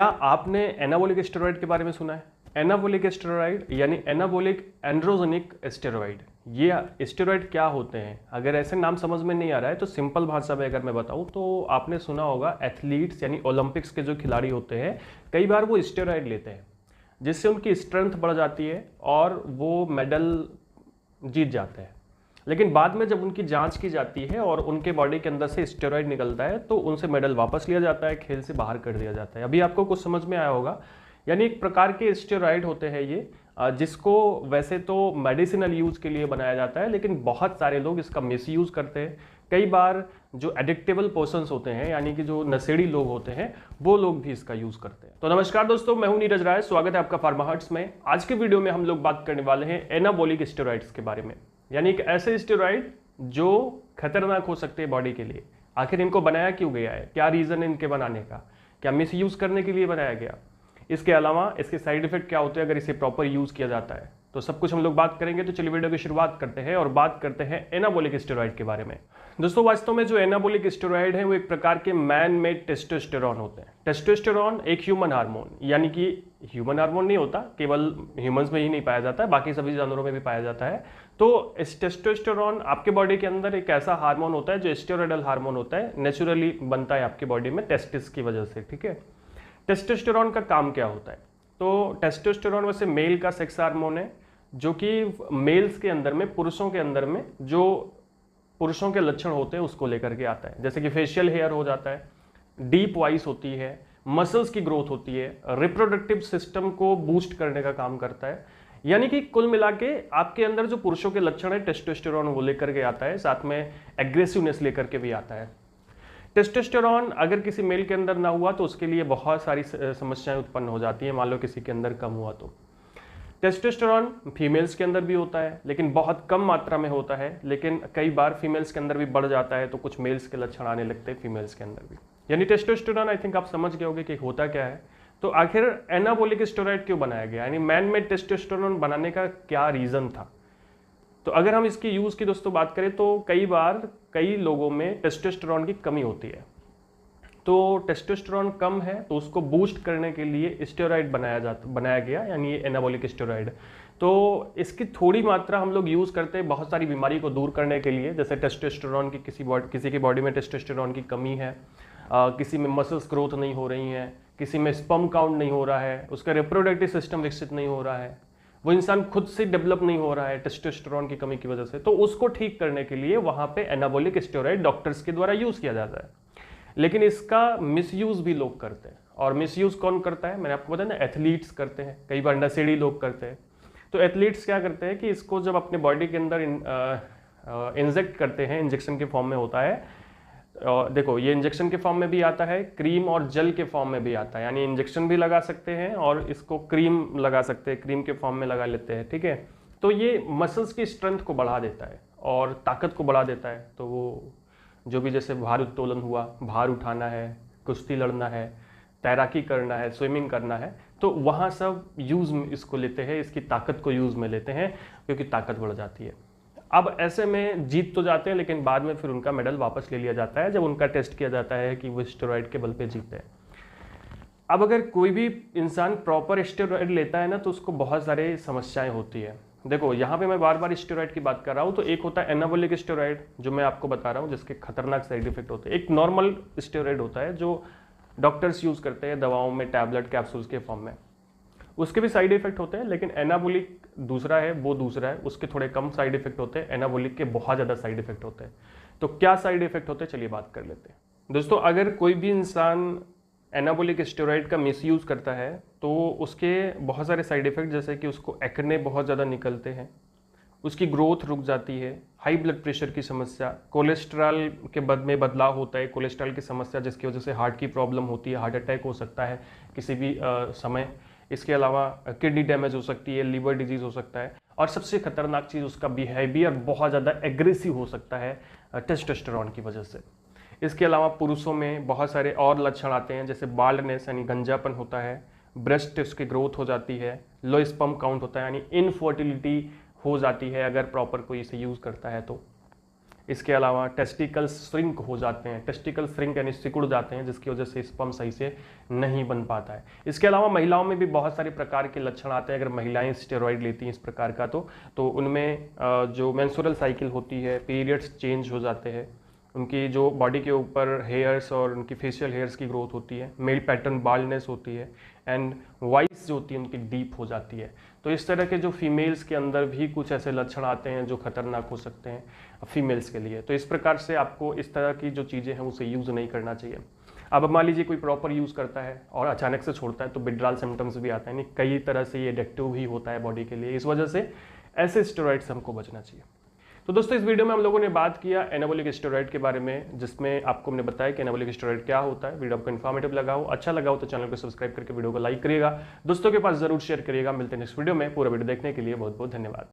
क्या आपने anabolic steroid के बारे में सुना है? एनाबोलिक स्टेरॉइड यानी एनाबोलिक एंड्रोजेनिक स्टेरॉइड। ये स्टेरॉइड क्या होते हैं? अगर ऐसे नाम समझ में नहीं आ रहा है तो सिंपल भाषा में अगर मैं बताऊं तो आपने सुना होगा एथलीट्स यानी ओलंपिक्स के जो खिलाड़ी होते हैं कई बार वो स्टेरॉइड लेते हैं जिससे उनकी स्ट्रेंथ बढ़ जाती है और वो मेडल जीत जाते हैं। लेकिन बाद में जब उनकी जांच की जाती है और उनके बॉडी के अंदर से स्टेरॉइड निकलता है तो उनसे मेडल वापस लिया जाता है, खेल से बाहर कर दिया जाता है। अभी आपको कुछ समझ में आया होगा। यानी एक प्रकार के स्टेरॉइड होते हैं ये, जिसको वैसे तो मेडिसिनल यूज के लिए बनाया जाता है लेकिन बहुत सारे लोग इसका मिसयूज करते हैं। कई बार जो एडिक्टेबल पर्सन्स होते हैं यानी कि जो नशेड़ी लोग होते हैं वो लोग भी इसका यूज करते हैं। तो नमस्कार दोस्तों, मैं हूं नीरज राय, स्वागत है आपका फार्मा हर्ट्स में। आज के वीडियो में हम लोग बात करने वाले हैं एनाबॉलिक स्टेरॉइड्स के बारे में, यानी कि ऐसे स्टेरॉइड जो खतरनाक हो सकते हैं बॉडी के लिए। आखिर इनको बनाया क्यों गया है, क्या रीजन है इनके बनाने का, क्या मिस यूज करने के लिए बनाया गया, इसके अलावा इसके साइड इफेक्ट क्या होते हैं अगर इसे प्रॉपर यूज किया जाता है, तो सब कुछ हम लोग बात करेंगे। तो चलिए वीडियो की शुरुआत करते हैं और बात करते हैं एनाबॉलिक स्टेरॉइड के बारे में। दोस्तों वास्तव में जो एनाबॉलिक स्टेरॉइड है वो एक प्रकार के मैन मेड टेस्टोस्टेरॉन होते हैं। टेस्टोस्टेरॉन एक ह्यूमन हार्मोन, यानी कि ह्यूमन हार्मोन नहीं होता, केवल ह्यूमंस में ही नहीं पाया जाता है, बाकी सभी जानवरों में भी पाया जाता है। तो इस टेस्टोस्टेरॉन आपके बॉडी के अंदर एक ऐसा हार्मोन होता है जो स्टेरॉयडल हार्मोन होता है, नेचुरली बनता है आपकी बॉडी में टेस्टिस की वजह से। ठीक है, टेस्टोस्टेरॉन का काम क्या होता है? तो टेस्टोस्टेरॉन वैसे मेल का सेक्स हार्मोन है जो कि मेल्स के अंदर में, पुरुषों के अंदर में जो पुरुषों के लक्षण होते हैं उसको लेकर के आता है। जैसे कि फेशियल हेयर हो जाता है, डीप वॉइस होती है, मसल्स की ग्रोथ होती है, रिप्रोडक्टिव सिस्टम को बूस्ट करने का काम करता है। यानी कि कुल मिला के आपके अंदर जो पुरुषों के लक्षण है टेस्टोस्टेरॉन वो लेकर के आता है, साथ में एग्रेसिवनेस लेकर के भी आता है। टेस्टोस्टेरॉन अगर किसी मेल के अंदर ना हुआ तो उसके लिए बहुत सारी समस्याएं उत्पन्न हो जाती है। मान लो किसी के अंदर कम हुआ तो टेस्टोस्टेरॉन फीमेल्स के अंदर भी होता है लेकिन बहुत कम मात्रा में होता है, लेकिन कई बार फीमेल्स के अंदर भी बढ़ जाता है तो कुछ मेल्स के लक्षण आने लगते हैं फीमेल्स के अंदर भी। यानी टेस्टोस्टेरॉन आई थिंक आप समझ गए होंगे कि होता क्या है। तो आखिर एनाबॉलिक स्टेरॉइड क्यों बनाया गया, यानी मैन मेड टेस्टोस्टेरॉन बनाने का क्या रीजन था? तो अगर हम इसकी यूज की दोस्तों बात करें तो कई बार कई लोगों में टेस्टोस्टेरॉन की कमी होती है। तो टेस्टोस्टेरॉन कम है तो उसको बूस्ट करने के लिए स्टेरॉइड बनाया गया, यानी ये एनाबॉलिक स्टेरॉइड। तो इसकी थोड़ी मात्रा हम लोग यूज़ करते हैं बहुत सारी बीमारी को दूर करने के लिए। जैसे टेस्टोस्टेरॉन की किसी की बॉडी में टेस्टोस्टेरॉन की कमी है, किसी में मसल्स ग्रोथ नहीं हो रही हैं, किसी में स्पर्म काउंट नहीं हो रहा है, उसका रिप्रोडक्टिव सिस्टम विकसित नहीं हो रहा है, वो इंसान खुद से डेवलप नहीं हो रहा है टेस्टोस्टेरॉन की कमी की वजह से, तो उसको ठीक करने के लिए वहाँ पे एनाबॉलिक स्टेरॉइड डॉक्टर्स के द्वारा यूज़ किया जाता है। लेकिन इसका मिसयूज भी लोग करते हैं। और मिसयूज कौन करता है? मैंने आपको बताया ना, एथलीट्स करते हैं, कई बार नशेड़ी लोग करते हैं। तो एथलीट्स क्या करते हैं कि इसको जब अपने बॉडी के अंदर इंजेक्ट करते हैं, इंजेक्शन के फॉर्म में होता है। देखो ये इंजेक्शन के फॉर्म में भी आता है, क्रीम और जेल के फॉर्म में भी आता है, यानी इंजेक्शन भी लगा सकते हैं और इसको क्रीम लगा सकते हैं, क्रीम के फॉर्म में लगा लेते हैं। ठीक है, तो ये मसल्स की स्ट्रेंथ को बढ़ा देता है और ताकत को बढ़ा देता है। तो वो जो भी जैसे भार उत्तोलन हुआ, भार उठाना है, कुश्ती लड़ना है, तैराकी करना है, स्विमिंग करना है, तो वहाँ सब यूज़ में इसको लेते हैं, इसकी ताकत को यूज़ में लेते हैं क्योंकि ताकत बढ़ जाती है। अब ऐसे में जीत तो जाते हैं लेकिन बाद में फिर उनका मेडल वापस ले लिया जाता है जब उनका टेस्ट किया जाता है कि वो स्टेरॉइड के बल पे जीते हैं। अब अगर कोई भी इंसान प्रॉपर स्टेरॉइड लेता है ना तो उसको बहुत सारी समस्याएं होती है। देखो यहाँ पे मैं बार बार स्टेरॉइड की बात कर रहा हूँ, तो एक होता है एनाबॉलिक स्टेरॉइड जो मैं आपको बता रहा हूँ जिसके खतरनाक साइड इफेक्ट होते हैं। एक नॉर्मल स्टेरॉइड होता है जो डॉक्टर्स यूज करते हैं दवाओं में, टैबलेट कैप्सूल्स के फॉर्म में, उसके भी साइड इफेक्ट होते हैं। लेकिन एनाबॉलिक दूसरा है, वो दूसरा है, उसके थोड़े कम साइड इफेक्ट होते हैं, एनाबॉलिक के बहुत ज़्यादा साइड इफेक्ट होते हैं। तो क्या साइड इफेक्ट होते हैं चलिए बात कर लेते हैं। दोस्तों अगर कोई भी इंसान एनाबॉलिक स्टेरॉइड का मिसयूज करता है तो उसके बहुत सारे साइड इफेक्ट, जैसे कि उसको एक्ने बहुत ज़्यादा निकलते हैं, उसकी ग्रोथ रुक जाती है, हाई ब्लड प्रेशर की समस्या, कोलेस्ट्रॉल के में बदलाव होता है, कोलेस्ट्रॉल की समस्या जिसकी वजह से हार्ट की प्रॉब्लम होती है, हार्ट अटैक हो सकता है किसी भी समय। इसके अलावा किडनी डैमेज हो सकती है, लीवर डिजीज हो सकता है, और सबसे खतरनाक चीज़ उसका बिहेवियर बहुत ज़्यादा एग्रेसिव हो सकता है टेस्टोस्टेरॉन की वजह से। इसके अलावा पुरुषों में बहुत सारे और लक्षण आते हैं, जैसे बाल्डनेस यानी गंजापन होता है, ब्रेस्ट टिप्स की ग्रोथ हो जाती है, लो स्पर्म काउंट होता है यानी इनफर्टिलिटी हो जाती है अगर प्रॉपर कोई इसे यूज़ करता है तो। इसके अलावा टेस्टिकल श्रिंक हो जाते हैं, टेस्टिकल श्रिंक यानी सिकुड़ जाते हैं, जिसकी वजह से स्पर्म सही से नहीं बन पाता है। इसके अलावा महिलाओं में भी बहुत सारे प्रकार के लक्षण आते हैं। अगर महिलाएं स्टेरॉइड लेती हैं इस प्रकार का तो उनमें जो मेंस्ट्रुअल साइकिल होती है, पीरियड्स चेंज हो जाते हैं, उनकी जो बॉडी के ऊपर हेयर्स और उनकी फेशियल हेयर्स की ग्रोथ होती है, मेल पैटर्न बाल्डनेस होती है, एंड वॉइस जो होती है उनकी डीप हो जाती है। तो इस तरह के जो फीमेल्स के अंदर भी कुछ ऐसे लक्षण आते हैं जो खतरनाक हो सकते हैं फीमेल्स के लिए। तो इस प्रकार से आपको इस तरह की जो चीज़ें हैं उसे यूज़ नहीं करना चाहिए। अब मान लीजिए कोई प्रॉपर यूज़ करता है और अचानक से छोड़ता है तो विड्रॉल सिम्टम्स भी आते हैं, यानी कई तरह से ये एडिक्टिव भी होता है बॉडी के लिए। इस वजह से ऐसे स्टेरॉइड से हमको बचना चाहिए। तो दोस्तों इस वीडियो में हम लोगों ने बात किया एनाबॉलिक स्टेरॉइड के बारे में, जिसमें आपको हमने बताया कि एनाबॉलिक स्टेरॉइड क्या होता है। वीडियो आपको इन्फॉर्मेटिव लगा हो, अच्छा लगा हो तो चैनल को सब्सक्राइब करके वीडियो को लाइक करिएगा, दोस्तों के पास जरूर शेयर करिएगा। मिलते हैं नेक्स्ट वीडियो में। पूरा वीडियो देखने के लिए बहुत बहुत धन्यवाद।